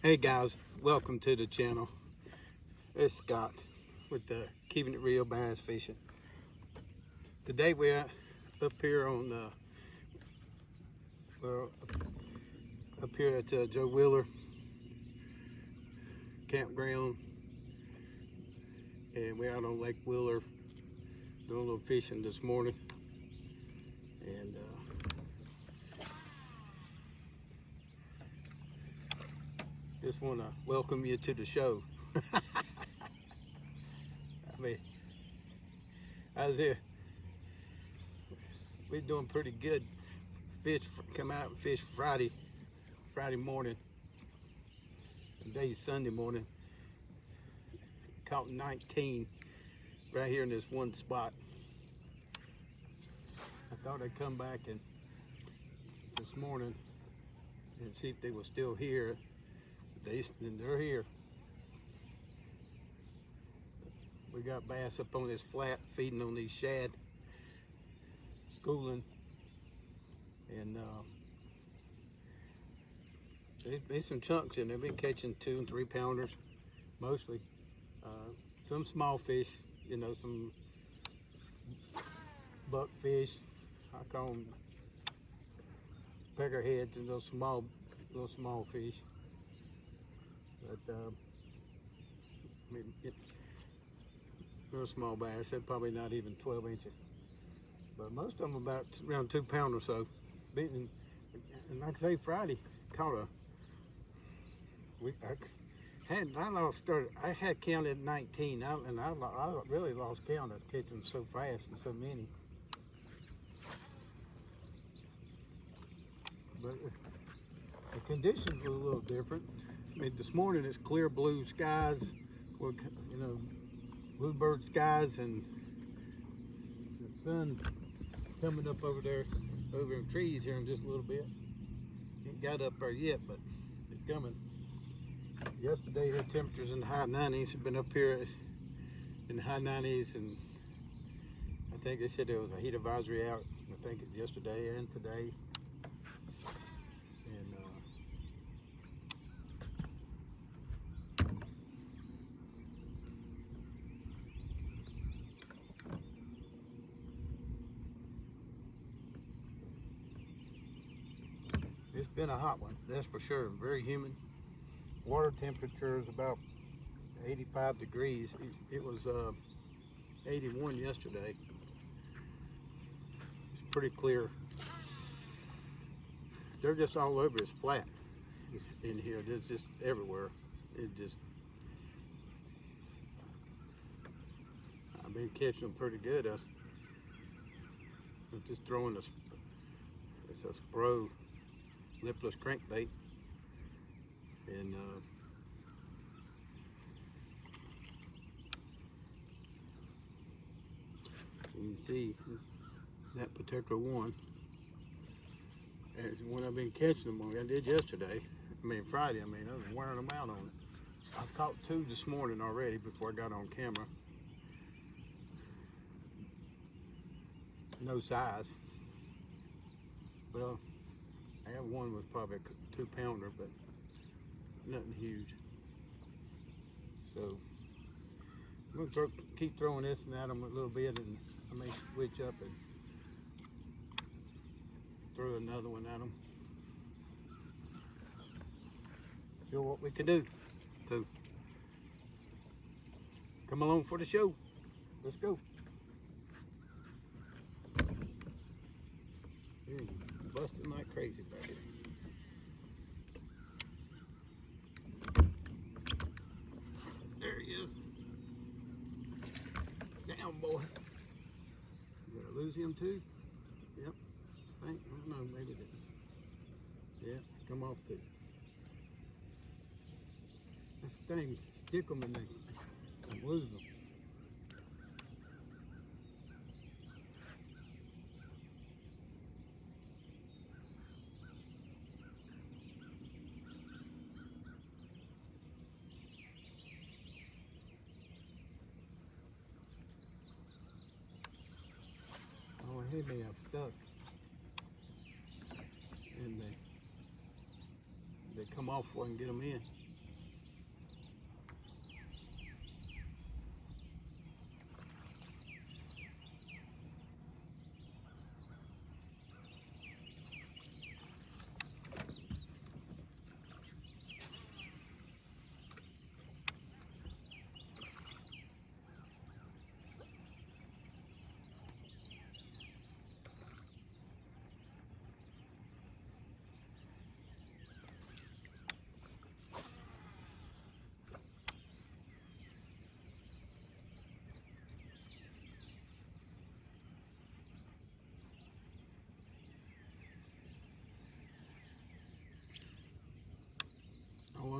Hey guys, welcome to the channel. It's Scott with the Keeping It Real Bass Fishing. Today we're up here on up here at Joe Wheeler campground, and we're out on Lake Wheeler doing a little fishing this morning. And just want to welcome you to the show. I mean, I was here. We're doing pretty good. Come out and fish Friday morning. Today's Sunday morning. Caught 19 right here in this one spot. I thought I'd come back and this morning and see if they were still here. They're here. We got bass up on this flat feeding on these shad, schooling, and there's some chunks in there. Been catching 2 and 3 pounders mostly. Some small fish, you know, some buck fish. I call them peckerheads and those little small fish. But I mean, real small bass. They're probably not even 12 inches. But most of them about around 2 pounds or so. And like I say, Friday caught I had counted 19, and I really lost count. I was catching so fast and so many. But the conditions were a little different. I mean, this morning it's clear blue skies, you know, bluebird skies, and the sun coming up over there, over in trees here in just a little bit. Ain't got up there yet, but it's coming. Yesterday, the temperatures in the high 90s. Have been up here in the high 90s, and I think they said there was a heat advisory out. I think yesterday and today. And it's been a hot one, that's for sure. Very humid. Water temperature is about 85 degrees. It was 81 yesterday. It's pretty clear. They're just all over. It's flat in here. It's just everywhere. I've been catching them pretty good. I'm just throwing it's a Spro lipless crankbait, and you can see that particular one. It's one I've been catching them on. I did yesterday. I mean Friday. I was wearing them out on it. I caught 2 this morning already before I got on camera. No size. Well, I have one was probably a 2 pounder, but nothing huge. So I'm gonna keep throwing this and at them a little bit, and I may switch up and throw another one at them. Show what we can do. So come along for the show. Let's go. Busting like crazy back here. There he is. Down, boy. You gonna lose him too? Yep. I don't know, maybe didn't. Yeah, come off too. This thing, stick them and they lose them. He may have stuck, and they come off before I can get them in.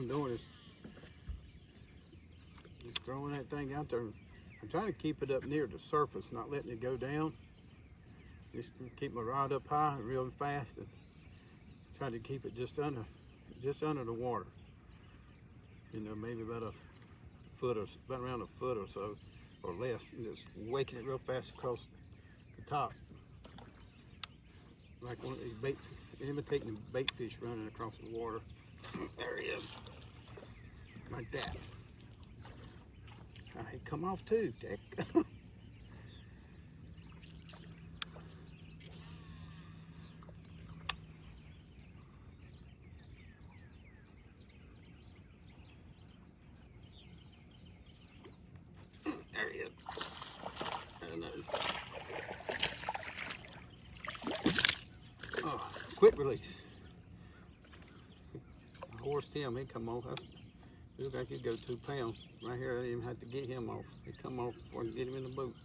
I'm doing is just throwing that thing out there. I'm trying to keep it up near the surface, not letting it go down. Just keep my rod up high and real fast, and try to keep it just under the water. You know, maybe about a foot or about around a foot or so, or less, and just waking it real fast across the top, like one of these bait, imitating the bait fish running across the water. There he is, like that. He come off too, Dick. There he is. Oh, quick release. I horsed him, he come off. Looked like he'd go 2 pounds. Right here, I didn't even have to get him off. He come off before I could get him in the boat.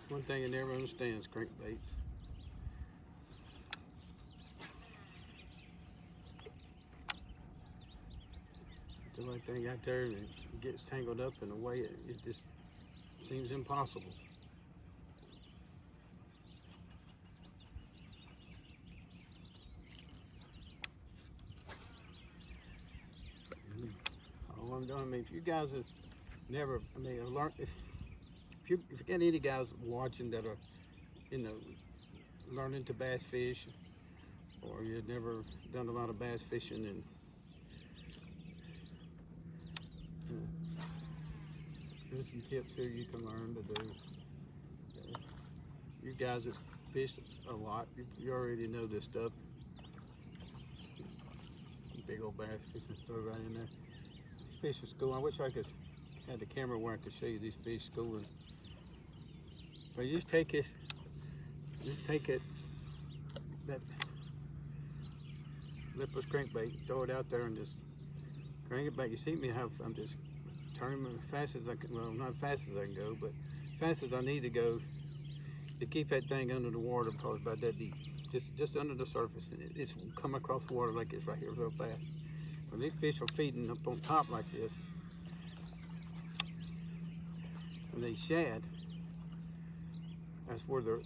One thing I never understand is crankbaits. The right thing out there, and it gets tangled up in a way it just seems impossible. All I'm doing, I mean, if you guys have never, I mean, learned. If you got any guys watching that are, you know, learning to bass fish, or you've never done a lot of bass fishing, and there's some tips here you can learn to do. You guys that fish a lot, you already know this stuff. Big old bass fish, just throw right in there. These fish are schooling. I wish I could had the camera where I could show you these fish schooling. But you just take it, that lipless crankbait, throw it out there and just crank it back. You see me how I'm just turning them as fast as I can, well, not as fast as I can go, but as fast as I need to go to keep that thing under the water, probably about that deep. Just under the surface, and it's come across the water like it's right here real fast. When these fish are feeding up on top like this, and they shad, that's where they're,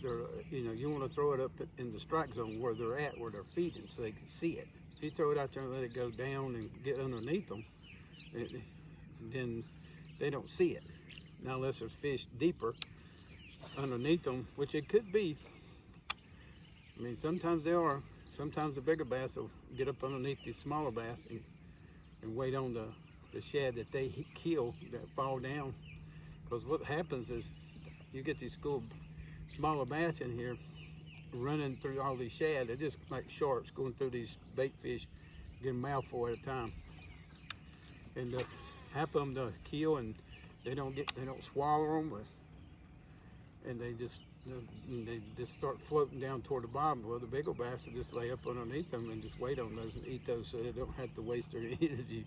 you know, you want to throw it up in the strike zone where they're at, where they're feeding, so they can see it. If you throw it out there and let it go down and get underneath them, then they don't see it. Now, unless there's fish deeper underneath them, which it could be. I mean, sometimes they are. Sometimes the bigger bass will get up underneath these smaller bass and wait on the shad that they kill, that fall down. Because what happens is you get these smaller bass in here running through all these shad. They're just like sharks going through these bait fish, getting a mouthful at a time. And half of them to kill, and they don't swallow them, and they just start floating down toward the bottom. Well, the bigger bass will just lay up underneath them and just wait on those and eat those, so they don't have to waste their energy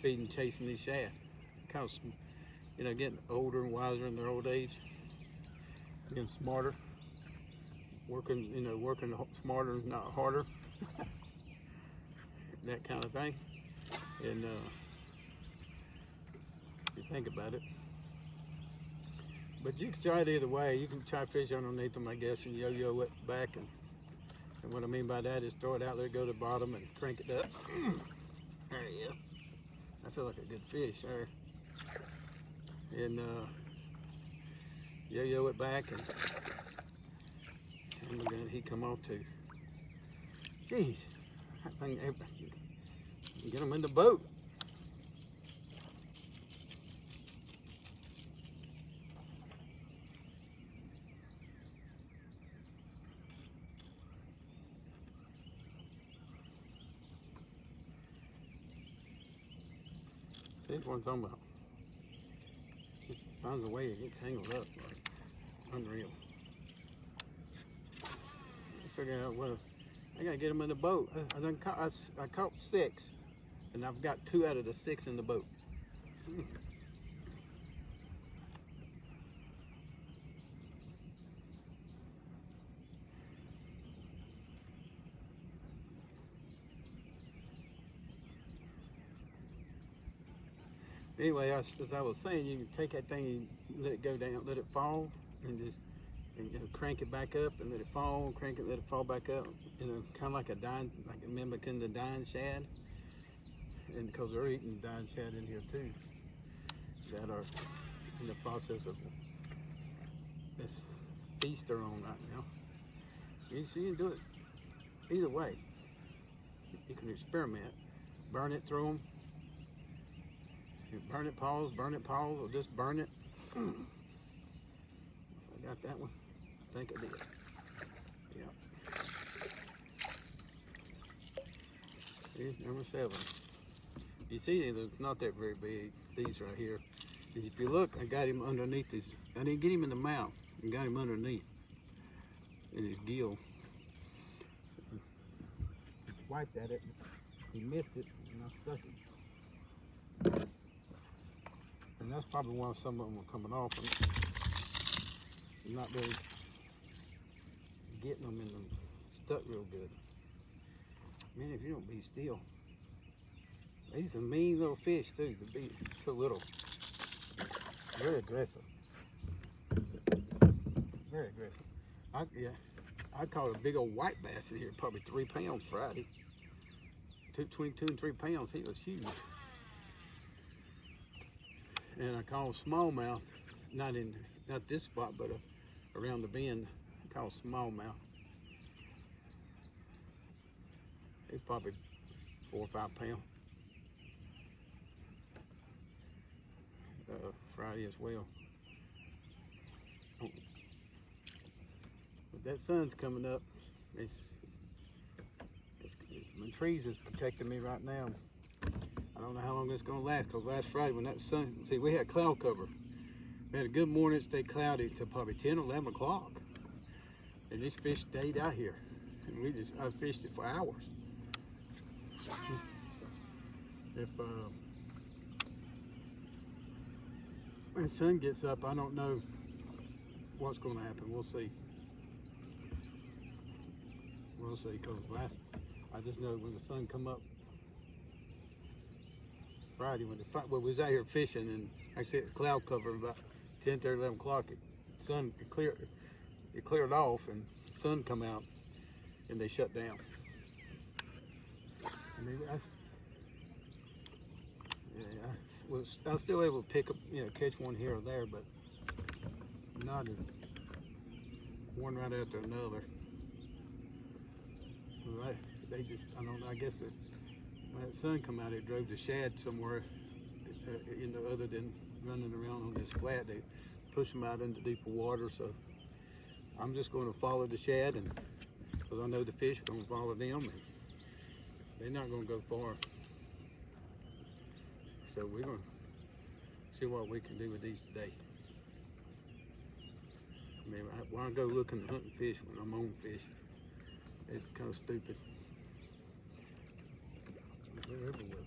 feeding, chasing these shad. Kind of, you know, getting older and wiser in their old age, getting smarter, working smarter, not harder, that kind of thing. And if you think about it. But you can try it either way. You can try fish underneath them, I guess, and yo-yo it back. And what I mean by that is throw it out there, go to the bottom, and crank it up. There you go. I feel like a good fish there. And yo-yo it back, and again, he come off too. Jeez, that thing, get him in the boat. See what I'm talking about? It finds a way to get tangled up, like unreal. Figure out what I gotta get them in the boat. I caught 6, and I've got 2 out of the 6 in the boat. Anyway, as I was saying, you can take that thing and let it go down, let it fall, and just crank it back up and let it fall, crank it, let it fall back up. Kind of like a dying, like mimicking the dying shad. And because they're eating dying shad in here too, that are in the process of this feast they're on right now. You can do it either way. You can experiment, burn it through them. You burn it, pause, or just burn it. I got that one. I think I did. Yeah. See, number 7. You see, they're not that very big. These right here. And if you look, I got him underneath his. I didn't get him in the mouth. I got him underneath in his gill. Wiped at it. He missed it, and I stuck it. And that's probably why some of them are coming off. I'm not really getting them in them stuck real good. Man, if you don't be still. These are mean little fish too, to be so little. Very aggressive. Very aggressive. I caught a big old white bass in here, probably 3 pounds Friday. Between 2 and 3 pounds, he was huge. And I caught smallmouth, not this spot, but around the bend. I caught smallmouth. It's probably 4 or 5 pounds. Friday as well. But that sun's coming up. My trees is protecting me right now. I don't know how long it's gonna last, because last Friday when that sun, see, we had cloud cover. We had a good morning, it stayed cloudy till probably 10, 11 o'clock. And this fish stayed out here. And I fished it for hours. If when the sun gets up, I don't know what's gonna happen. We'll see. We'll see, because I just know when the sun come up Friday, when we was out here fishing, and like I said, cloud cover about 10, 30, 11 o'clock, it cleared off, and sun come out, and they shut down. I mean, I was still able to pick up, catch one here or there, but not as one right after another. They just, I don't know, I guess when that sun come out, it drove the shad somewhere, other than running around on this flat. They push them out into deeper water, so I'm just going to follow the shad, and because I know the fish are going to follow them, and they're not going to go far. So we're going to see what we can do with these today. I mean, when I go looking and hunting fish when I'm on fish, it's kind of stupid. They're everywhere.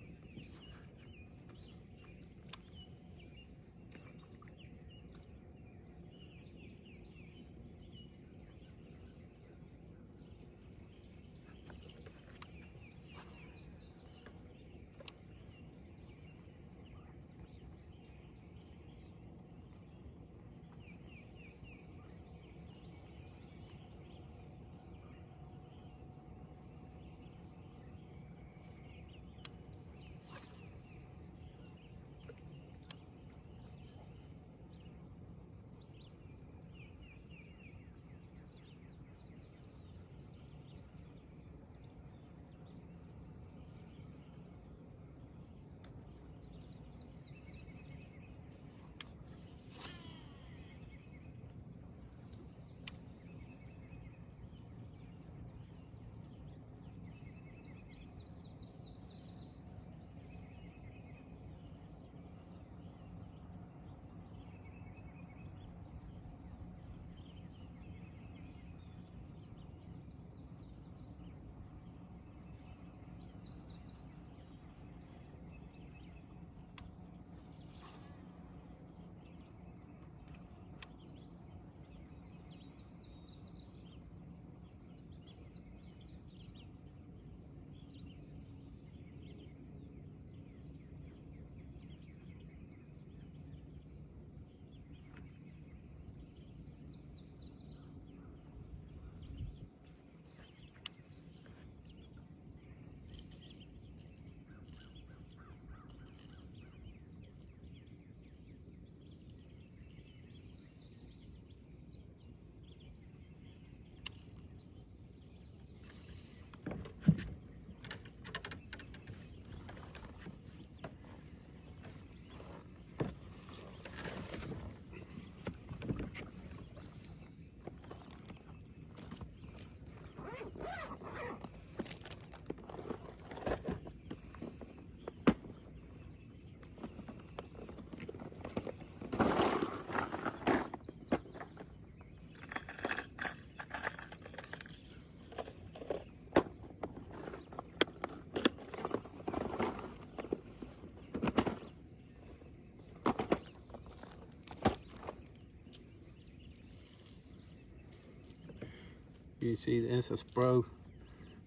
You see the SS Pro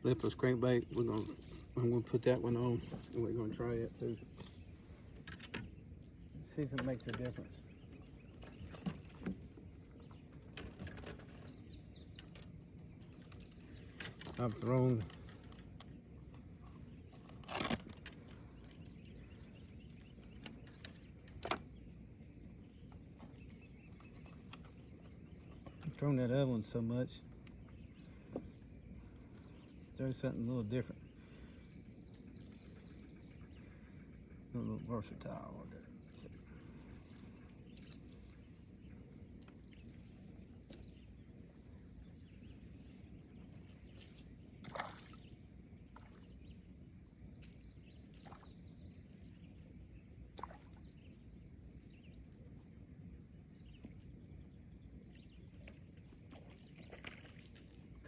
lipless crankbait. I'm gonna put that one on, and we're gonna try it too. See if it makes a difference. I've thrown that other one so much. There's something a little different, a little versatile on there.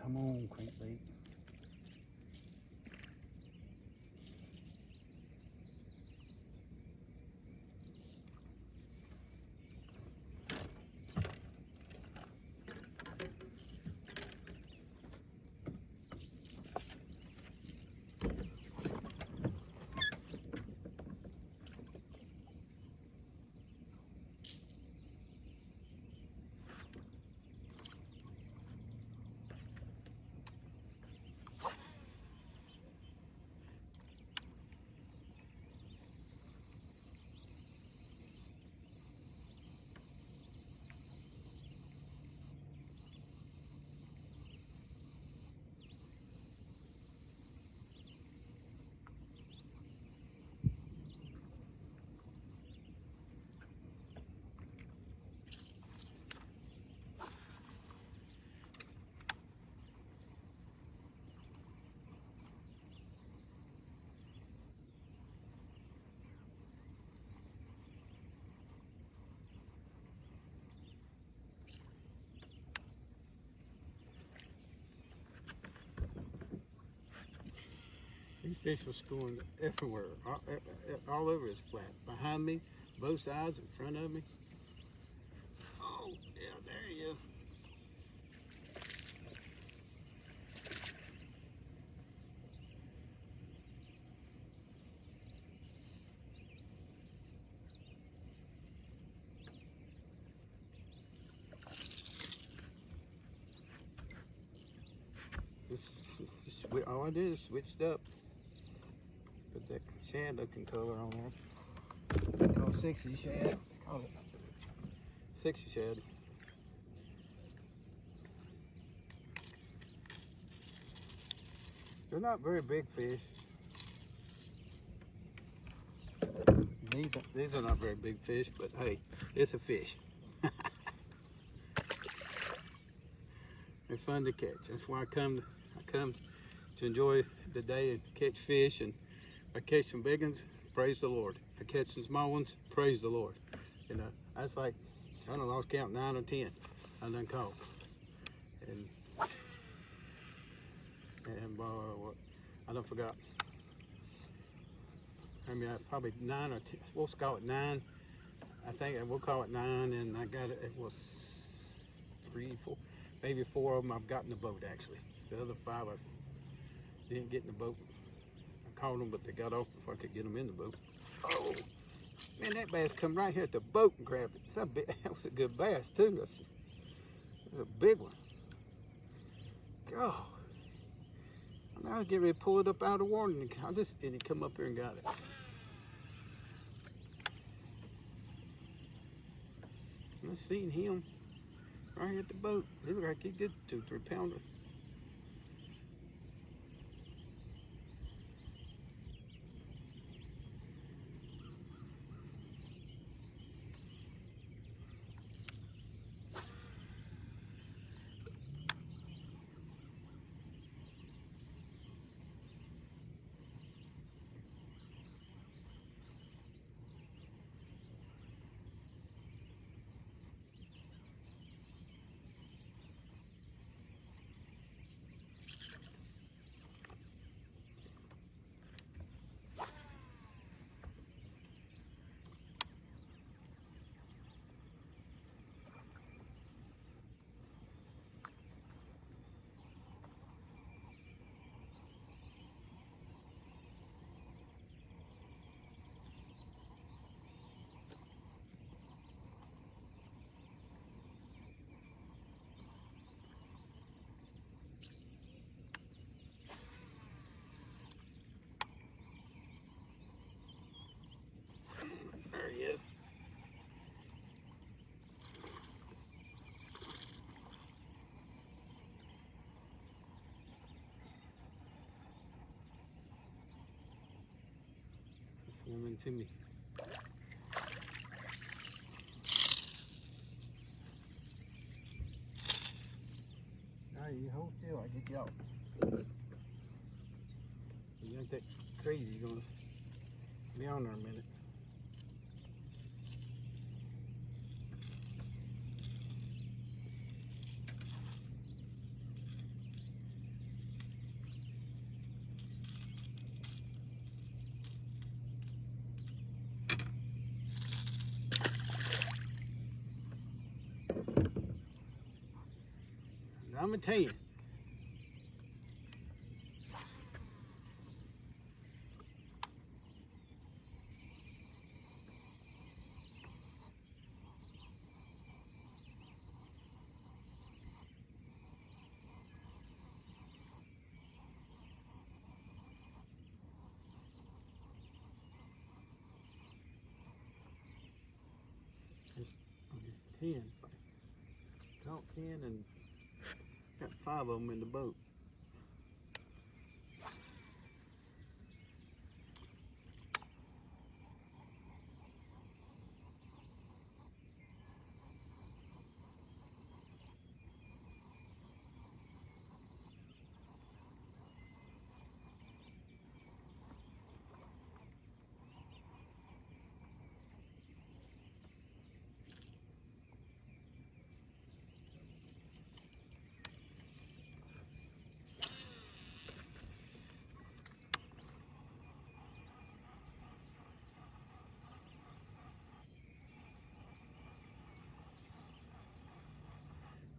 Come on, crankbait. These fish are schooling everywhere, all over this flat. Behind me, both sides, in front of me. Oh, yeah, there you go. All I did is switched up. Put that shad looking color on there. Oh, 60 shad. Call it 60 shad. They're not very big fish. These are not very big fish, but hey, it's a fish. They're fun to catch. That's why I come to enjoy the day and catch fish. And if I catch some big ones, praise the Lord. If I catch some small ones, praise the Lord. You know, that's like, I don't know, I was counting 9 or 10 I done caught. And what, I done forgot. I mean, probably 9 or 10, we'll call it 9. I think we'll call it 9, and I got it was 3, 4, maybe 4 of them I've got in the boat actually. The other 5 I didn't get in the boat. I caught them, but they got off before I could get them in the boat. Oh, man, that bass come right here at the boat and grabbed it. That was a good bass too. That's a big one. God. Now I was getting ready to pull it up out of the water, and he come up here and got it. I seen him right here at the boat. He looked like he did 2-3 pounder. talking to me. Now you hold still, I get you out. You ain't that crazy, you're gonna be on there a minute. I'm gonna tell you. It's 10. Caught 10 and got 5 of them in the boat.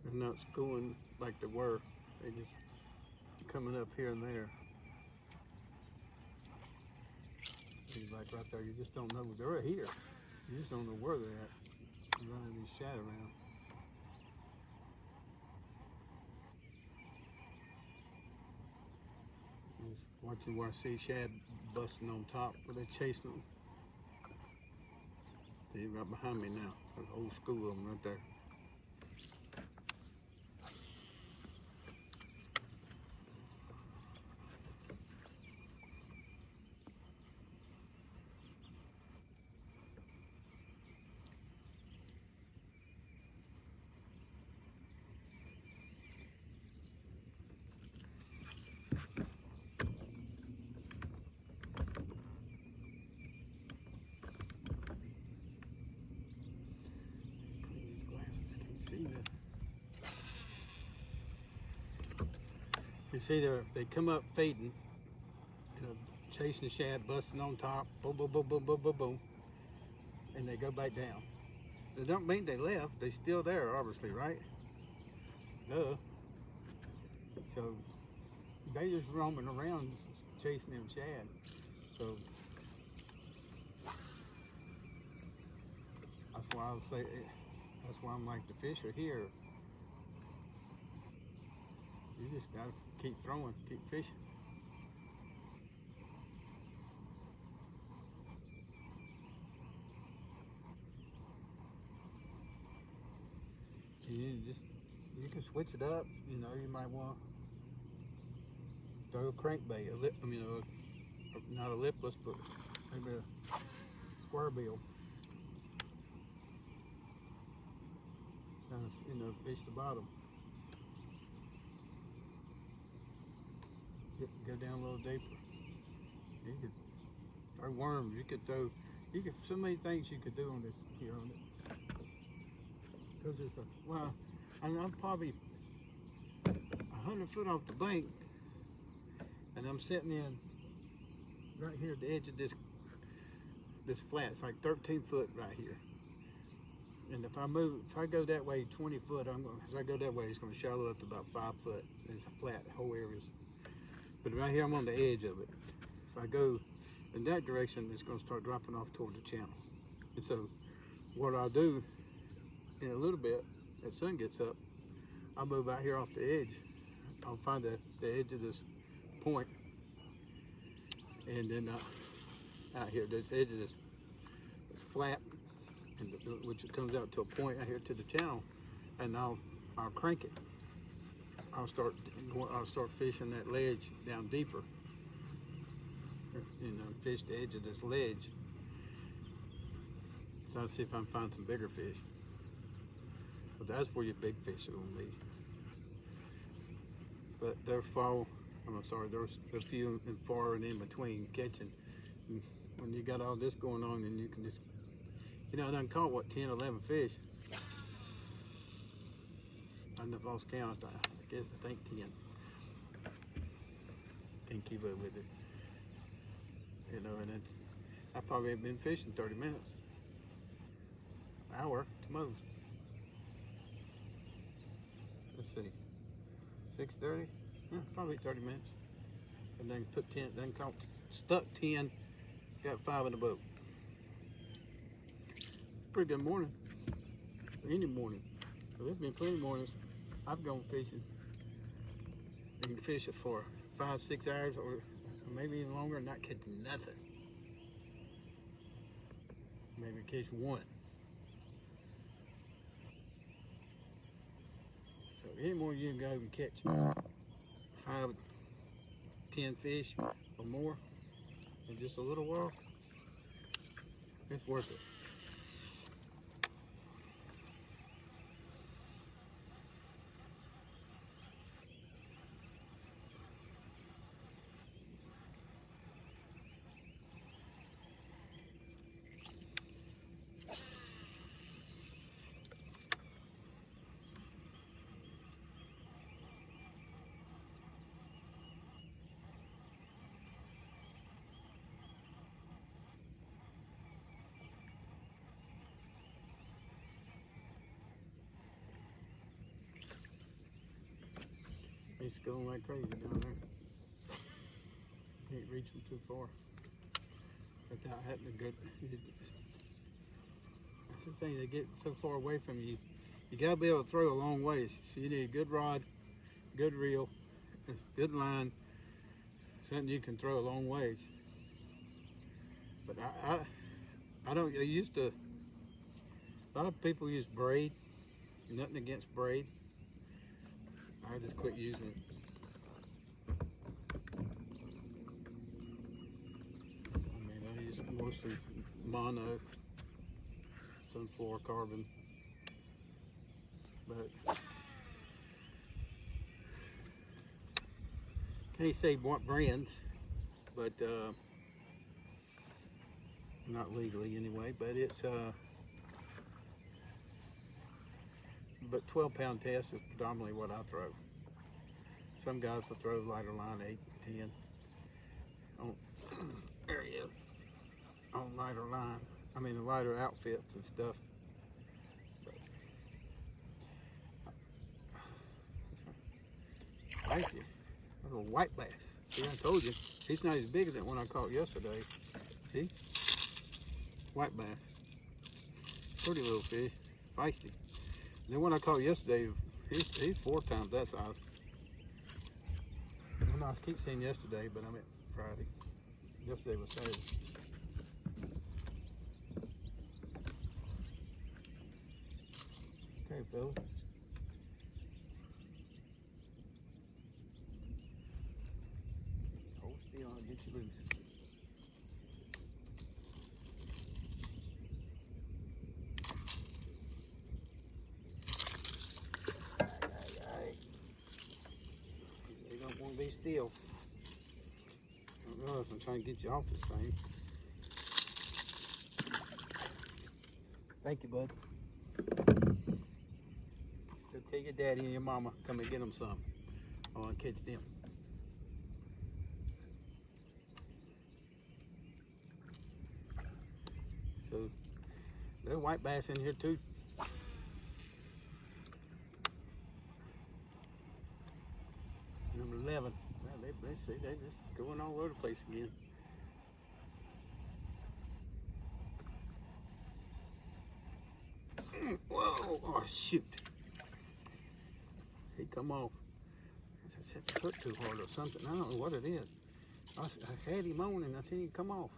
They're not schooling like they were. They just coming up here and there. It's like right there, you just don't know. They're here. You just don't know where they're at. You're running these shad around. Just watching where I see shad busting on top where they chasing them. See, right behind me now. There's a whole school of them right there. You see, they come up feeding, you know, chasing shad, busting on top, boom, boom, boom, boom, boom, boom, boom, and they go back down. That don't mean they left. They're still there, obviously, right? Duh. So they just roaming around chasing them shad. So that's why I'll say, that's why I'm like, the fish are here. You just gotta keep throwing, keep fishing. You can switch it up. You know, you might want to throw a crankbait, not a lipless, but maybe a square bill. Kind of, fish the bottom. Go down a little deeper. You could throw worms. So many things you could do on this here on it. Because I'm probably 100 foot off the bank, and I'm sitting in right here at the edge of this flat. It's like 13 foot right here. And if I go that way 20 foot, as I go that way, it's going to shallow up to about 5 foot. It's a flat, the whole area. But right here, I'm on the edge of it. If I go in that direction, it's going to start dropping off toward the channel. And so what I'll do in a little bit, as the sun gets up, I'll move out here off the edge. I'll find the edge of this point. And then out here, this edge of this flat, which comes out to a point out here to the channel, and I'll crank it. I'll start fishing that ledge down deeper. Fish the edge of this ledge, So I'll see if I can find some bigger fish. But that's where your big fish are gonna be. But they're they're few and far and in between catching. And when you got all this going on, then you can just, I done caught what, 10, 11 fish. I done lost count. I think 10. Can't keep up with it. And I probably have been fishing 30 minutes. Hour to most. Let's see. 6:30? Yeah, probably 30 minutes. And then put 10, then caught, stuck 10, got 5 in the boat. Pretty good morning. Any morning. So there's been plenty of mornings I've gone fishing. You can fish it for 5, 6 hours or maybe even longer and not catch nothing. Maybe catch one. So any morning you can go and catch 5, 10 fish or more in just a little while, it's worth it. It's going like crazy down there. Can't reach them too far without having to go. That's the thing, they get so far away from you. You gotta be able to throw a long ways. So you need a good rod, good reel, good line, something you can throw a long ways. But I don't. I used to. A lot of people use braid. Nothing against braid. I just quit using it. I use mostly mono, some fluorocarbon, but can't say what brands, but not legally anyway. But it's but 12-pound test is predominantly what I throw. Some guys will throw lighter line, 8, 10. There he is. On lighter line. I mean, the lighter outfits and stuff. Thank you. That's a white bass. See, I told you. He's not as big as that one I caught yesterday. See? White bass. Pretty little fish. Feisty. The one I caught yesterday, he's 4 times that size. I keep saying yesterday, but I meant Friday. Yesterday was Saturday. Okay, Phil. Hold still, I'll get you loose. Be still. Oh, I'm trying to get you off this thing. Thank you, bud. Go tell your daddy and your mama, come and get them some. I want to catch them. So, there's white bass in here too. Number 11. Well, they see they're just going all over the place again. Whoa! Oh shoot! He come off. I set the hook too hard or something. I don't know what it is. I had him on and I seen him come off.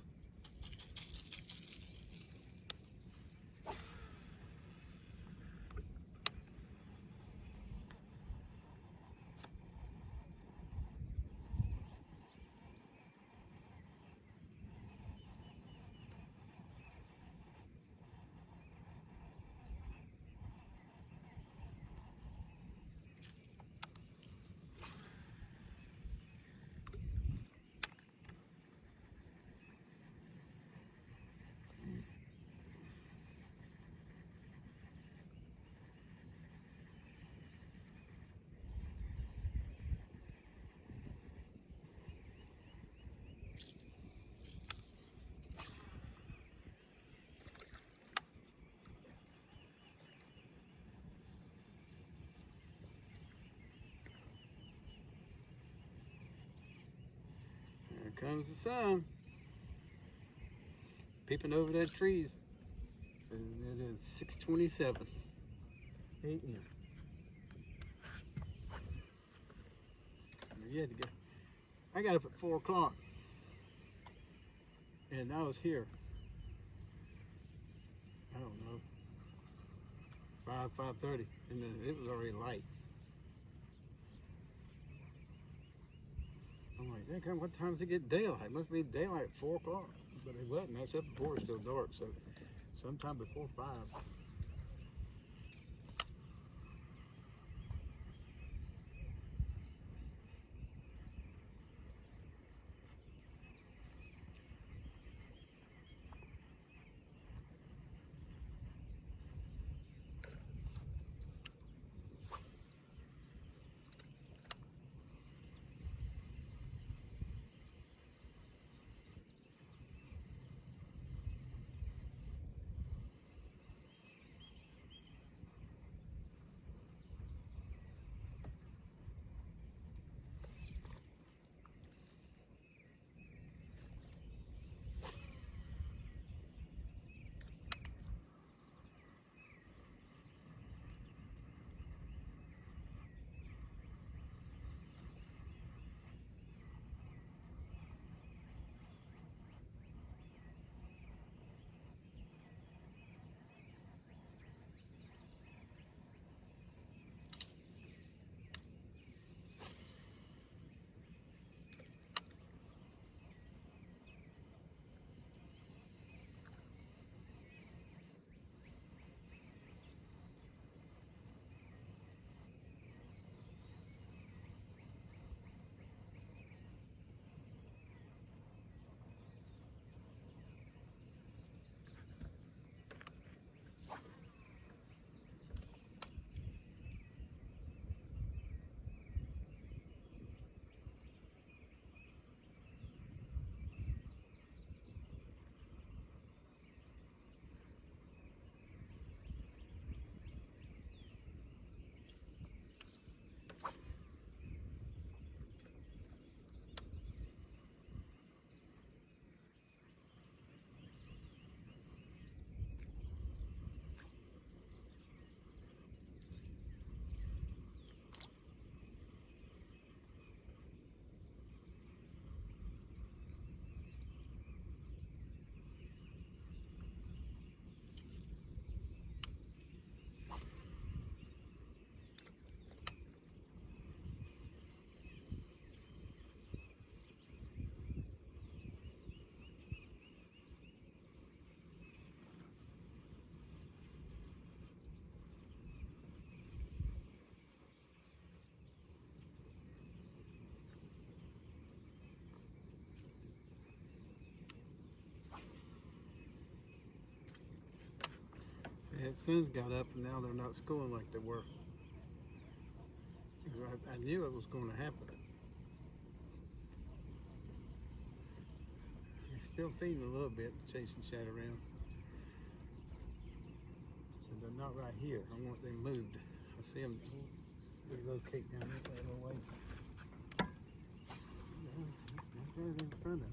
comes the sun. Peeping over that trees. And it is 6:27 a.m. Yeah, I got up at 4 o'clock. And I was here. I don't know. 5:30. And then it was already light. I'm like, hey, what time does it get daylight? It must be daylight at 4 o'clock. But it wasn't. That's up before it's still dark. So sometime before 5. Yeah, sun's got up and now they're not schooling like they were. I knew it was going to happen. They're still feeding a little bit, chasing shad around. But they're not right here. I want them moved. I see them relocate down this little way. Right in front of them.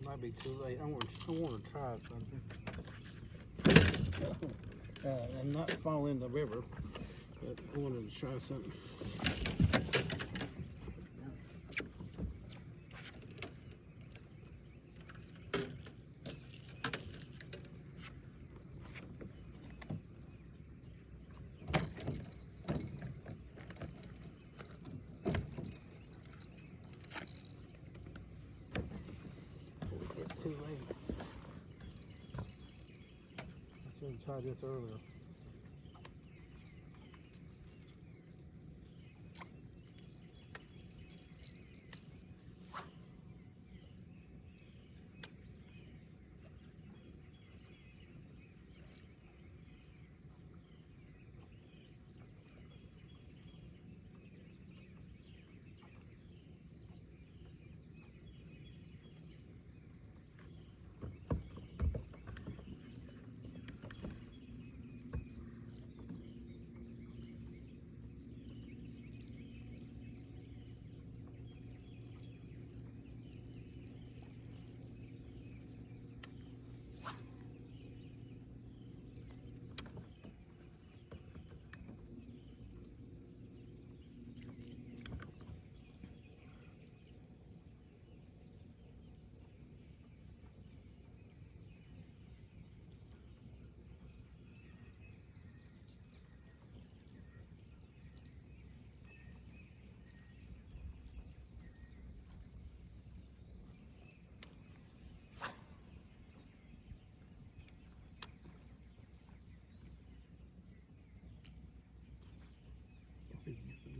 It might be too late. I want to try something. And not fall in the river, but I wanted to try something. Too late. I should have tried this earlier.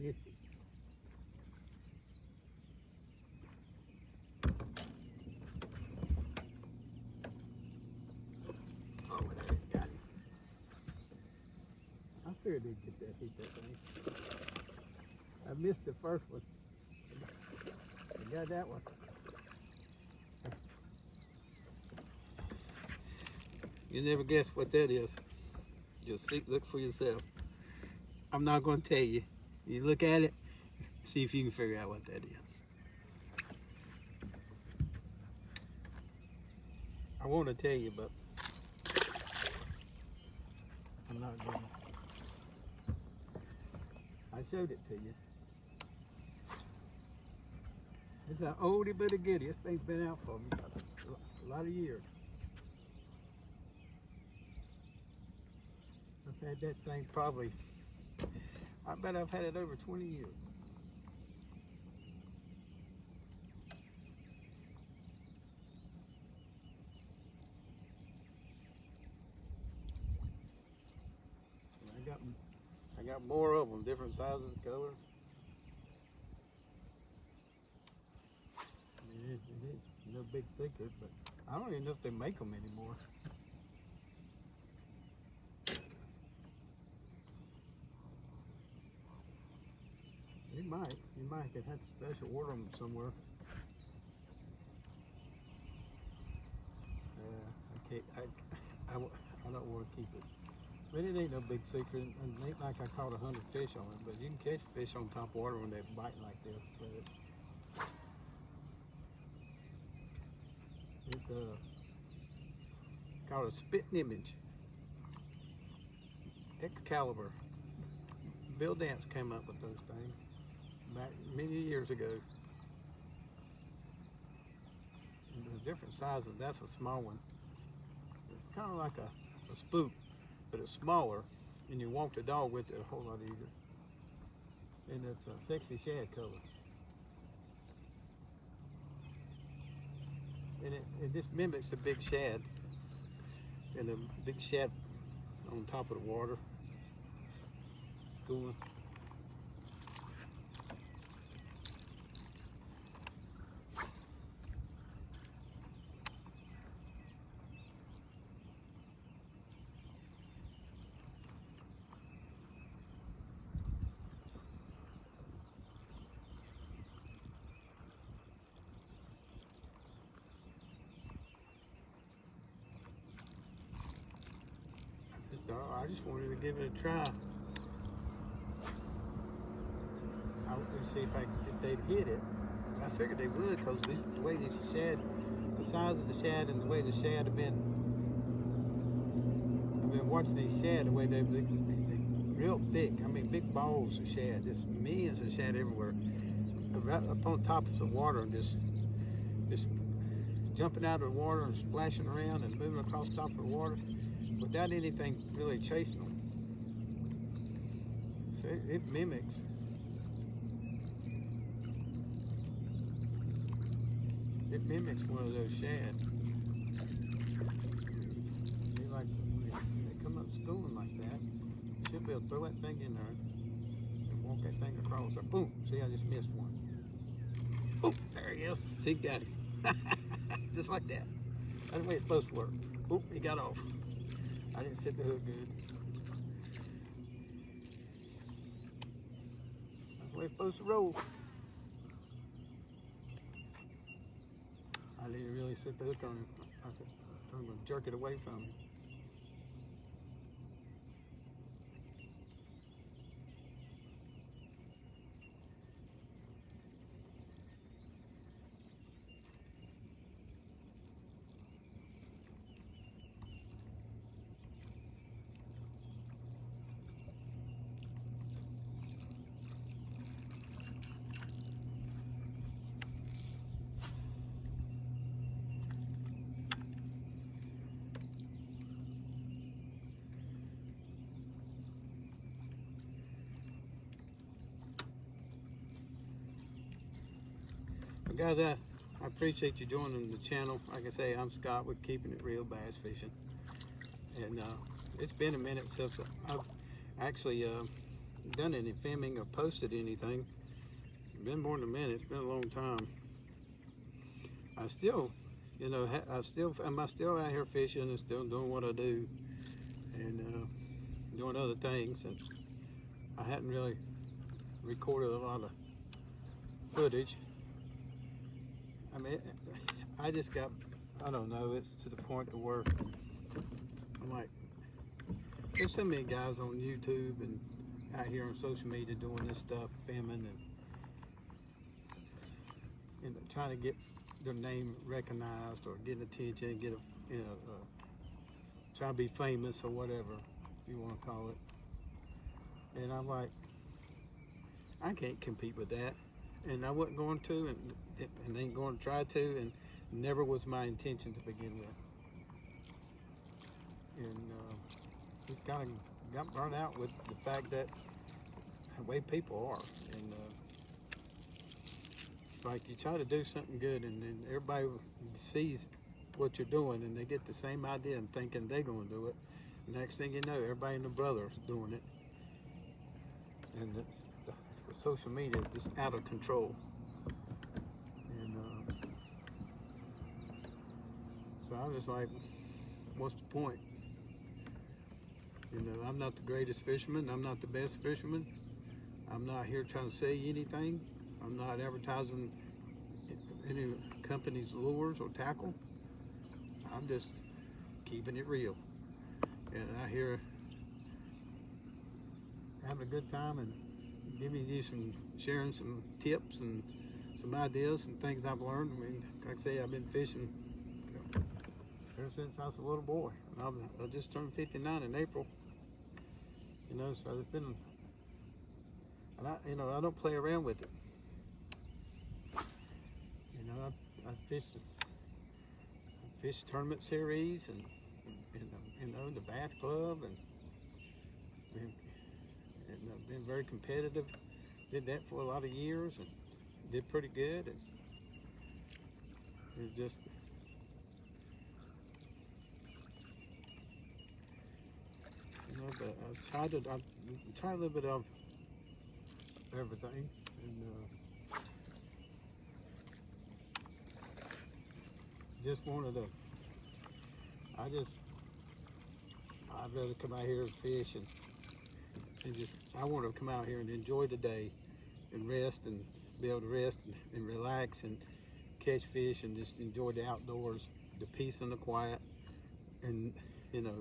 Yes. Oh, I got it. I figured they'd get that, hit that thing. I missed the first one. I got that one. You never guess what that is. Just look for yourself. I'm not going to tell you. You look at it, see if you can figure out what that is. I want to tell you, but I'm not going to. I showed it to you. It's an oldie but a goodie. This thing's been out for a lot of years. I've had that thing probably, I bet I've had it over 20 years. I got more of them, different sizes, colors. It is no big secret, but I don't even know if they make them anymore. You might have to special order them somewhere. I can't, I don't want to keep it. But it ain't no big secret, and it ain't like I caught 100 fish on it, but you can catch fish on top of water when they're biting like this. But it's called a spitting image. Excalibur. Bill Dance came up with those things back many years ago. And there's different sizes. That's a small one. It's kind of like a spook, but it's smaller, and you walk the dog with it a whole lot easier. And it's a sexy shad color. And it just mimics the big shad, and the big shad on top of the water. Schooling. I just wanted to give it a try. I was going to see if they'd hit it. I figured they would, because the way these shad the size of the shad and the way the shad have been. I've been watching these shad, the way they real thick. I mean, big balls of shad, just millions of shad everywhere. Right up on top of the water, and just jumping out of the water and splashing around and moving across top of the water without anything really chasing them. So it mimics. It mimics one of those shad. They like they come up schooling like that. You should be able to throw that thing in there and walk that thing across. Or boom! See, I just missed one. Boom! There he is. See, got him. Just like that. That's the way it's supposed to work. Boom! He got off. I didn't set the hook good. That's the way it's supposed to roll. I didn't really set the hook on him. I'm going to jerk it away from him. Guys, I appreciate you joining the channel. Like I say, I'm Scott with Keeping It Real Bass Fishing, and it's been a minute since I've actually done any filming or posted anything. It's been more than a minute. It's been a long time. I still, you know, I'm still out here fishing and still doing what I do, and doing other things, and I hadn't really recorded a lot of footage. I mean, I just got, I don't know, it's to the point to where I'm like, there's so many guys on YouTube and out here on social media doing this stuff, filming and trying to get their name recognized or get attention, get a, you know, try to be famous or whatever you want to call it. And I'm like, I can't compete with that. And I wasn't going to, and ain't going to try to, and never was my intention to begin with. And just kind of got burnt out with the fact that the way people are. And it's like you try to do something good, and then everybody sees what you're doing, and they get the same idea and thinking they're going to do it. Next thing you know, everybody and their brother's doing it. And it's, social media is just out of control. And so I was like, what's the point? You know, I'm not the greatest fisherman. I'm not the best fisherman. I'm not here trying to sell you anything. I'm not advertising any company's lures or tackle. I'm just keeping it real. And I hear having a good time and giving you sharing some tips and some ideas and things I've learned. I mean, like I say, I've been fishing ever since I was a little boy. I just turned 59 in April. You know, so it's been, and I don't play around with it. You know, I fished tournament series and you know, the Bass Club, and I've been very competitive. Did that for a lot of years and did pretty good. And it's just, you know, but I try a little bit of everything, and just wanted to. I'd rather come out here and fish and just, I want to come out here and enjoy the day and rest and be able to rest and relax and catch fish and just enjoy the outdoors, the peace and the quiet, and you know,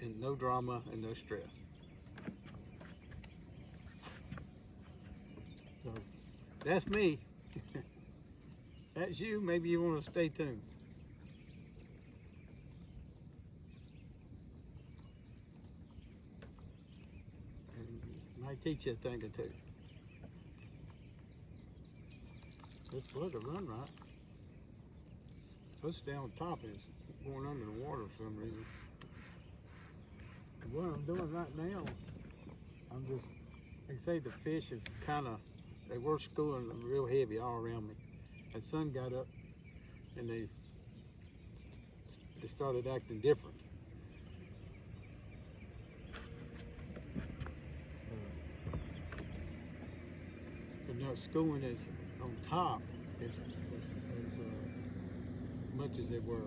and no drama and no stress. So that's me. That's you. Maybe you want to stay tuned. Might teach you a thing or two. It's supposed to run right. Supposed to stay on top and it's going under the water for some reason. What I'm doing right now, I'm just, like I say, the fish have they were schooling real heavy all around me. The sun got up and they started acting different. But no, schooling is on top as much as they were.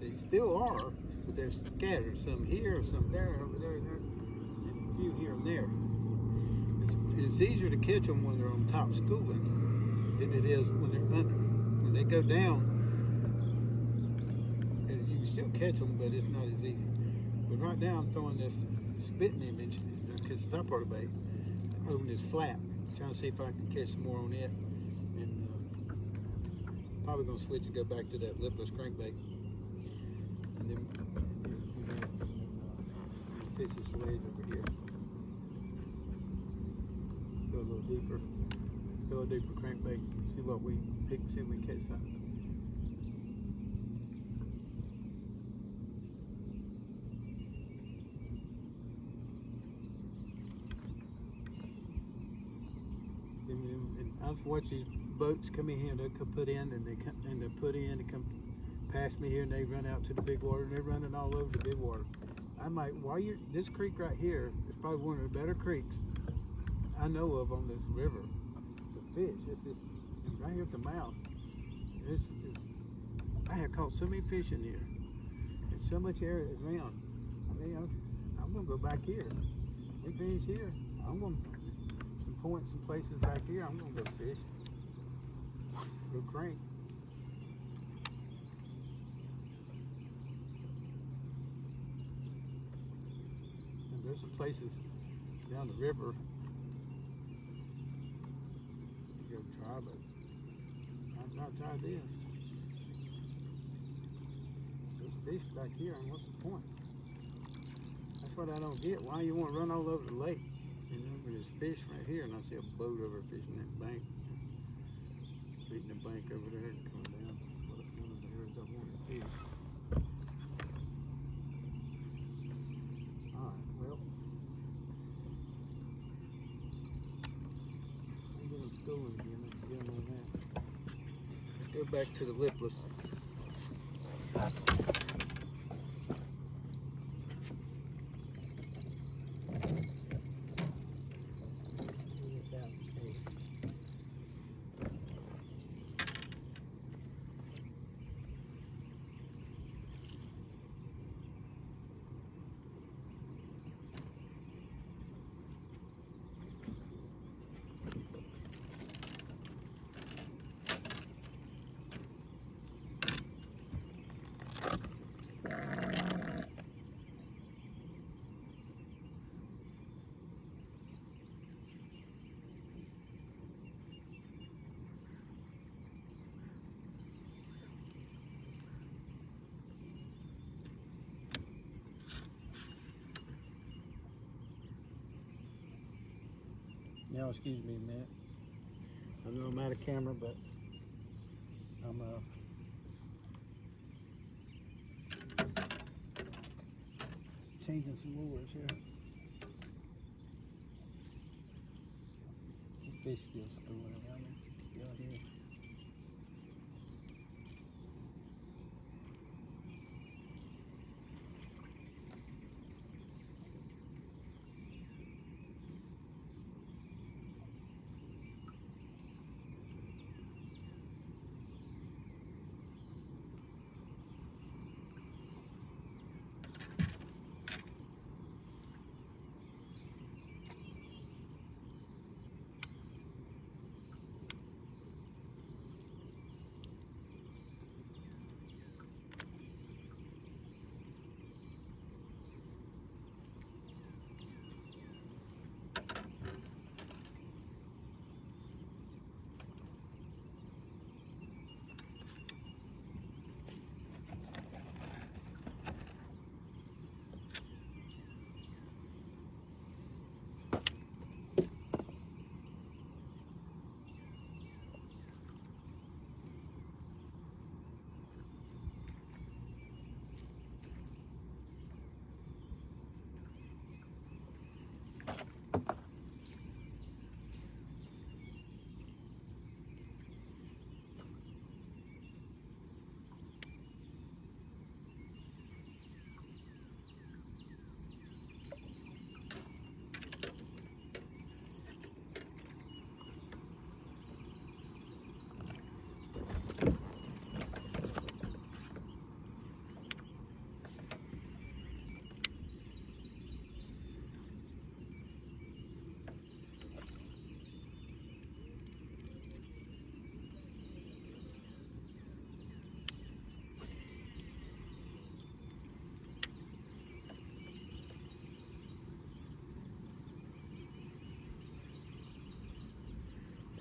They still are, but they're scattered. Some here, some there, over there, and a few here and there. It's easier to catch them when they're on top schooling than it is when they're under. When they go down, you can still catch them, but it's not as easy. But right now I'm throwing this spitting image, because the top part of the bait, over this flat, trying to see if I can catch some more on it. And probably gonna switch and go back to that lipless crankbait. And then fish this wedge over here. Go a little deeper. Throw a deeper crankbait. See what we pick. See if we catch something. And I've watched these boats come in here. They come put in, and they put in and come past me here, and they run out to the big water, and they're running all over the big water. I might, this creek right here is probably one of the better creeks I know of on this river. The fish, it's just right here at the mouth. I have caught so many fish in here, and so much area around. I mean, I'm gonna go back here. We finish here. I'm gonna some points, some places back here. I'm gonna go fish. Go crank. And there's some places down the river. Go try, but I've not tried this. There's fish back here, and what's the point? That's what I don't get. Why you want to run all over the lake? And then there's fish right here, and I see a boat over fishing that bank. Beating the bank over there and coming down. One of the areas I want to see. Alright, well. I'm getting schooling again. Let's get on that. Let's go back to the lipless. Now, excuse me a minute. I know I'm out of camera, but I'm changing some lures here. The fish still schooling around me. Still here.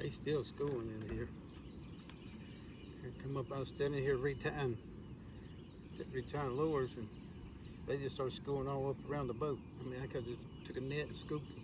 They still schooling in here. Here come up, I was standing here retying lures, and they just started schooling all up around the boat. I mean, I could just took a net and scooped them.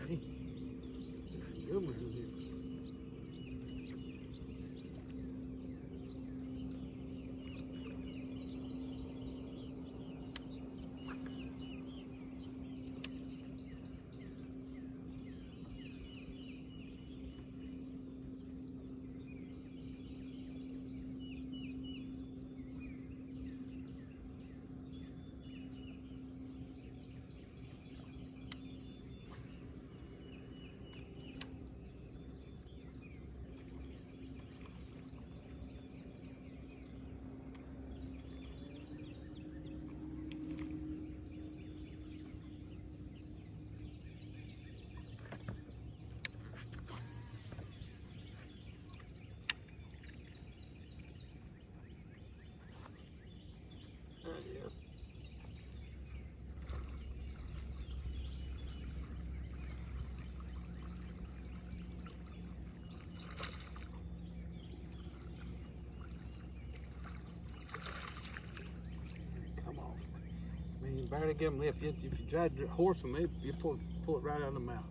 Hey, good one in here. Yeah. Come on. I mean, you barely get them left. If you try to horse them, you pull it right out of the mouth.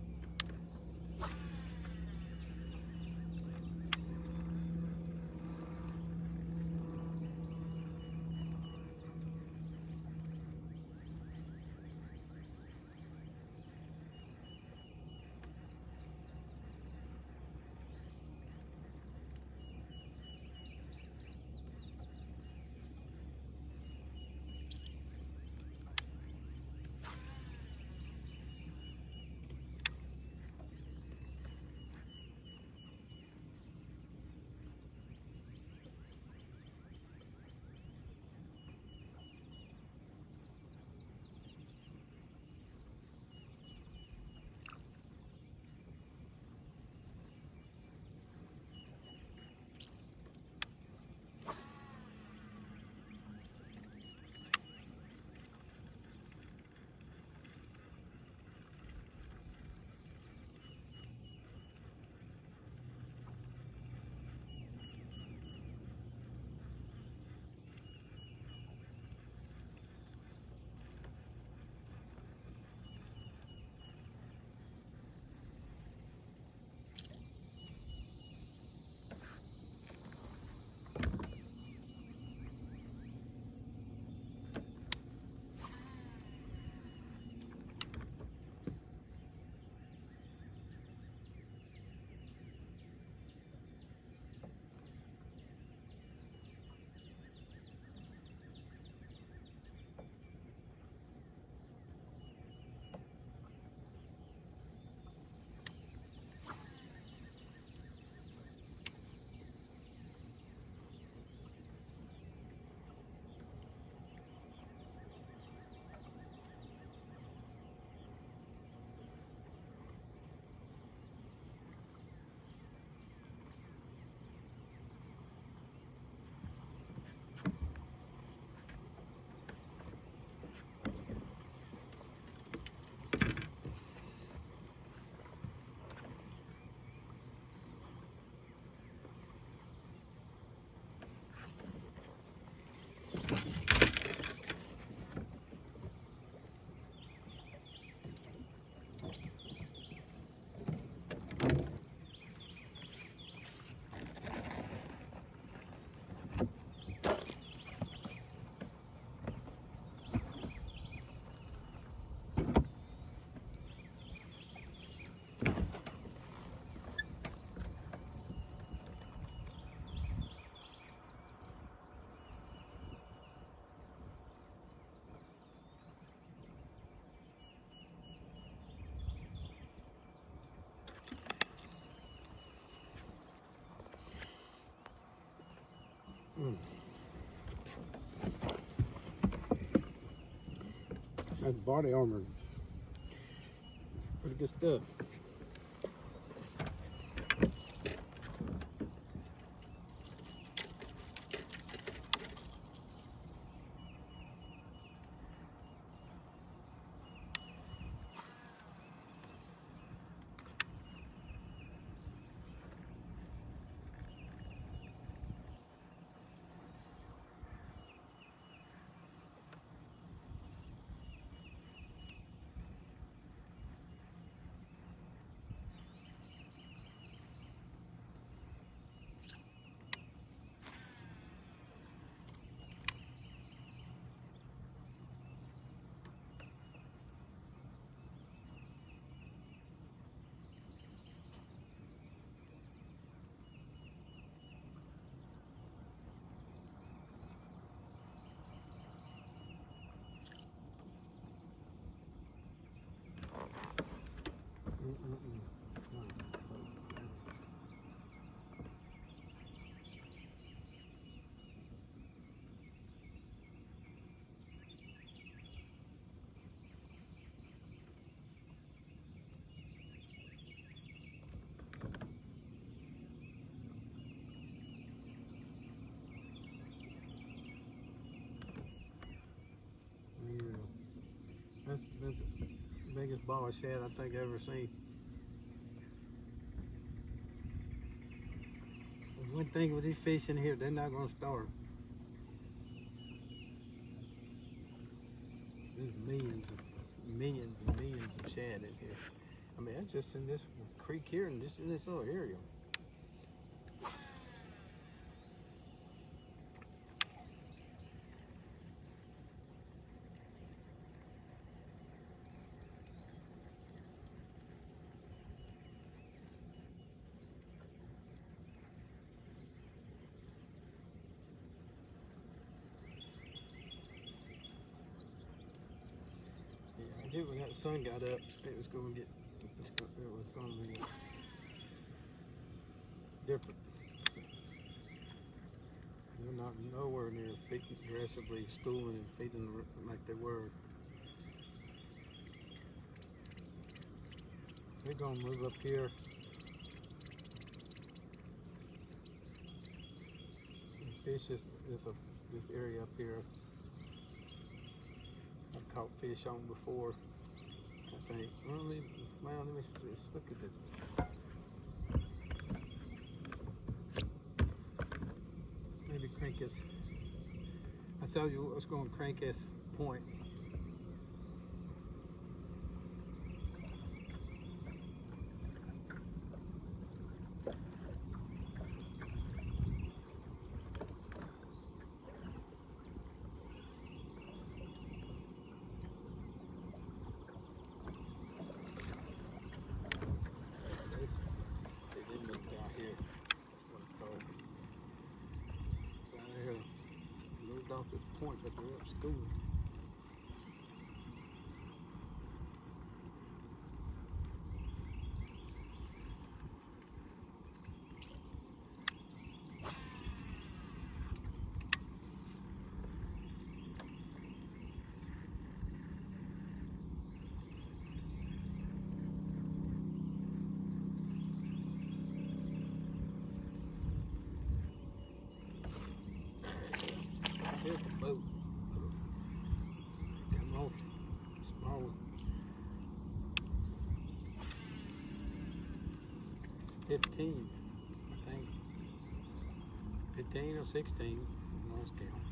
That's body armor. It's pretty good stuff. That's the biggest ball of shad I think I've ever seen. One thing with these fish in here, they're not going to starve. There's millions and millions of shad in here. I mean, that's just in this creek here and just in this little area. I knew when that sun got up, it was going to get, it was going to be different. They're not nowhere near aggressively schooling and feeding like they were. We're going to move up here. And fish this area up here. I've caught fish on before, I think. Well, let me just look at this. Maybe Crankis. I tell you what's going Crankis Point. Off this point that they're up school. Here's the boat. Come off. Small one. It's 15, I think. 15 or 16. Lost count.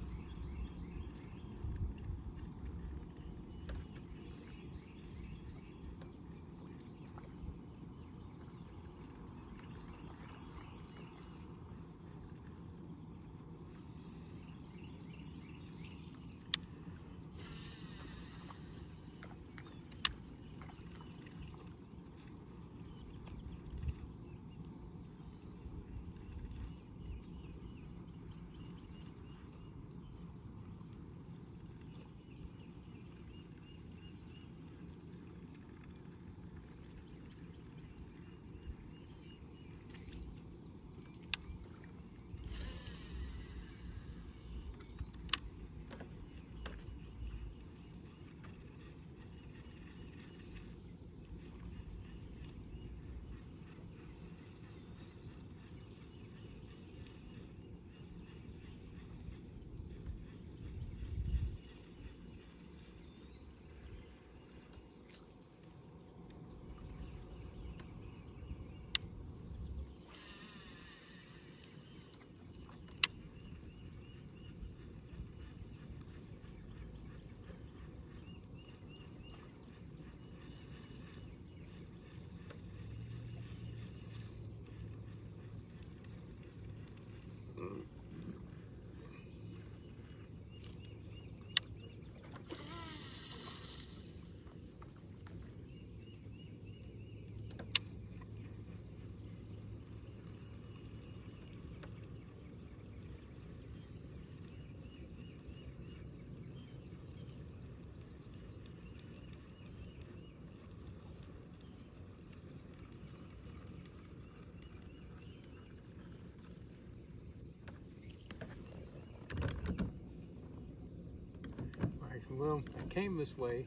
Well, I came this way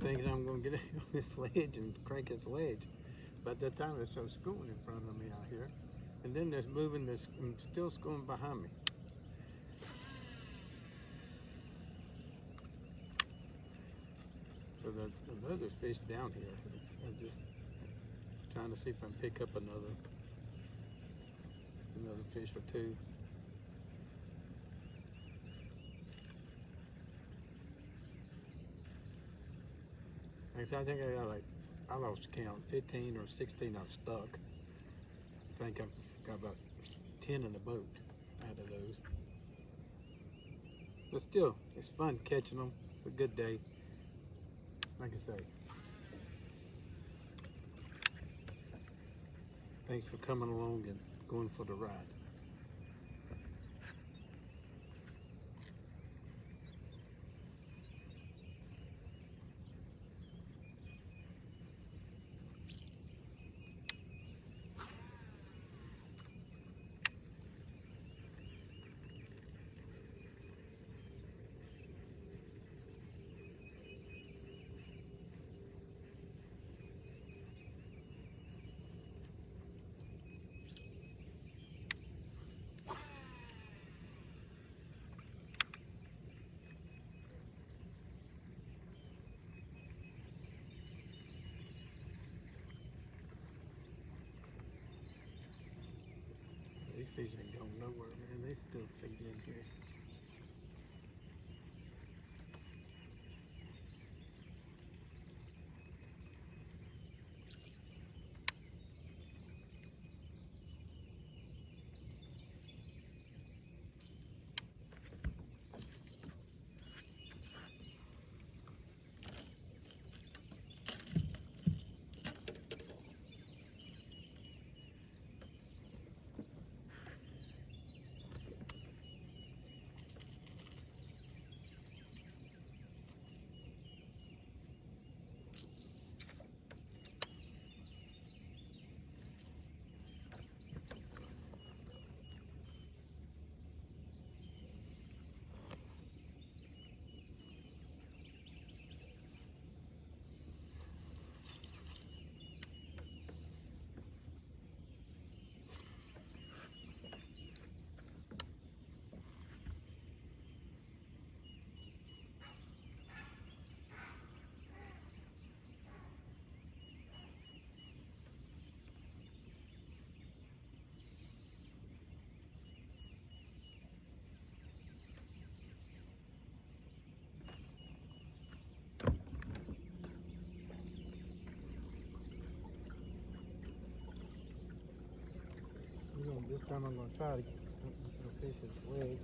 thinking I'm going to get on this ledge and crank this ledge. But at that time, there's some schooling in front of me out here. And then there's moving this, and still schooling behind me. So there's other fish down here. I'm just trying to see if I can pick up another fish or two. Like I said, I think I lost count, 15 or 16 I've stuck. I think I've got about 10 in the boat out of those. But still, it's fun catching them. It's a good day. Like I say, thanks for coming along and going for the ride. These fish ain't going nowhere, man. They still feed in here. This time I'm going to try to get the fish's leg.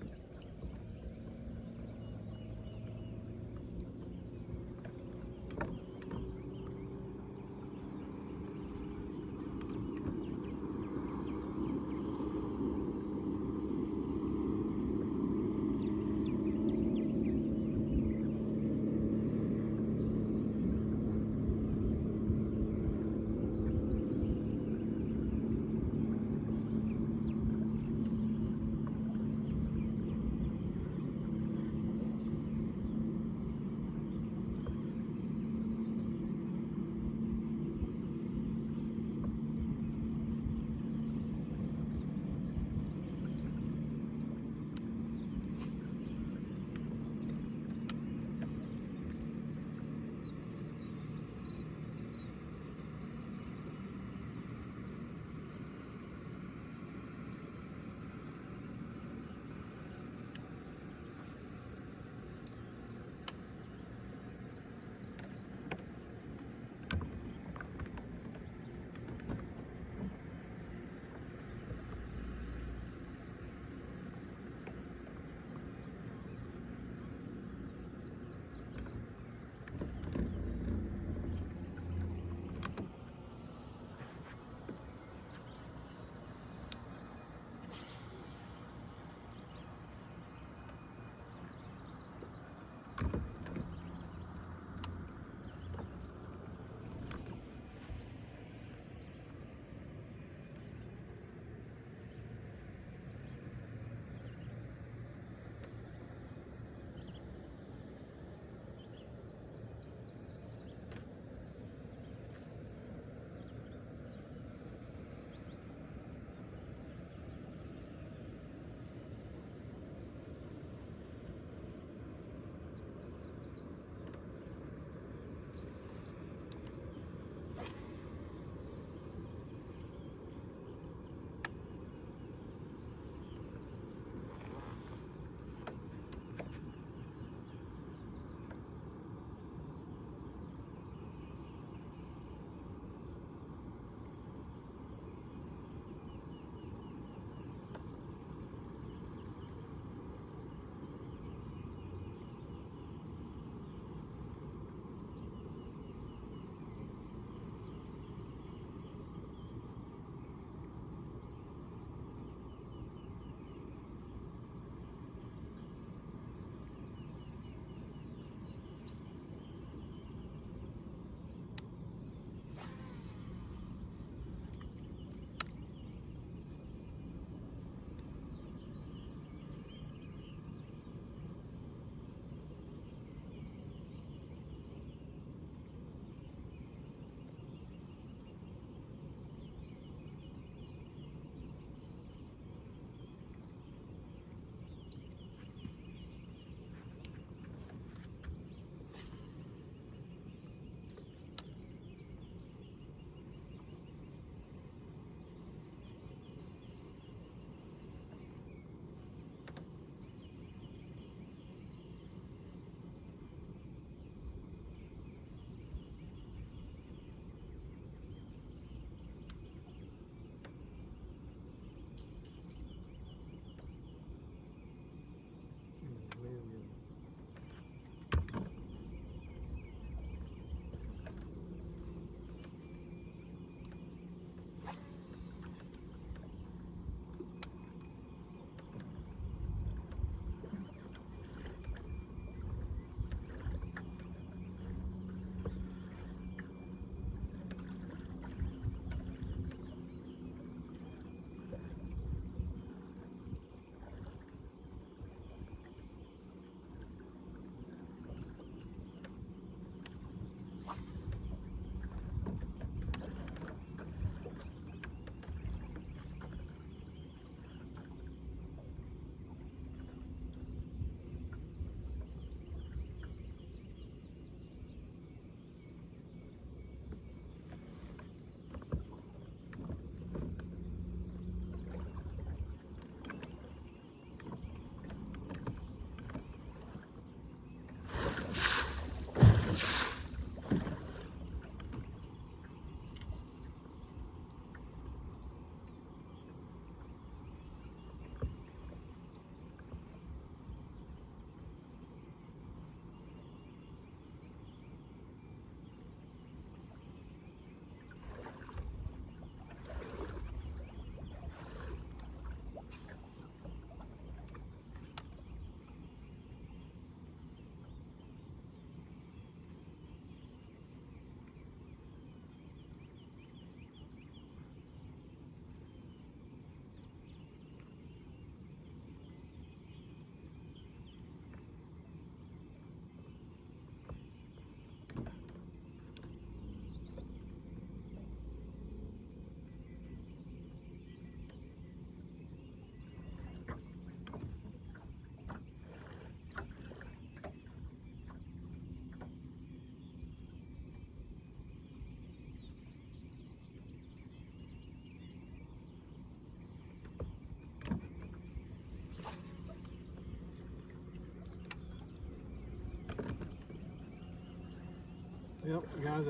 Well, guys,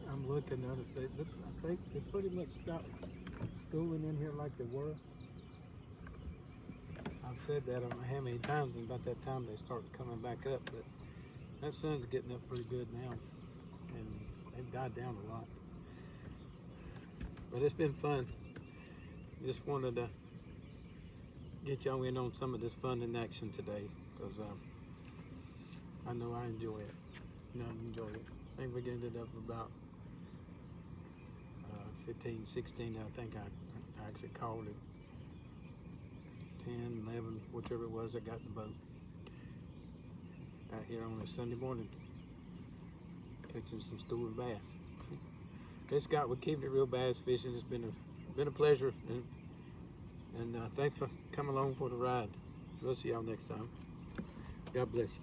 I'm looking at it. I think they pretty much stopped schooling in here like they were. I've said that I don't know how many times, and about that time they start coming back up. But that sun's getting up pretty good now, and they've died down a lot. But it's been fun. Just wanted to get y'all in on some of this fun in action today, because I know I enjoy it. I enjoy it. I think we ended up about 15, 16. I think I actually called it 10, 11, whichever it was. I got the boat out here on a Sunday morning, catching some school and bass. This Scott, we're keeping it real bass fishing. It's been a pleasure, and thanks for coming along for the ride. We'll see y'all next time. God bless you.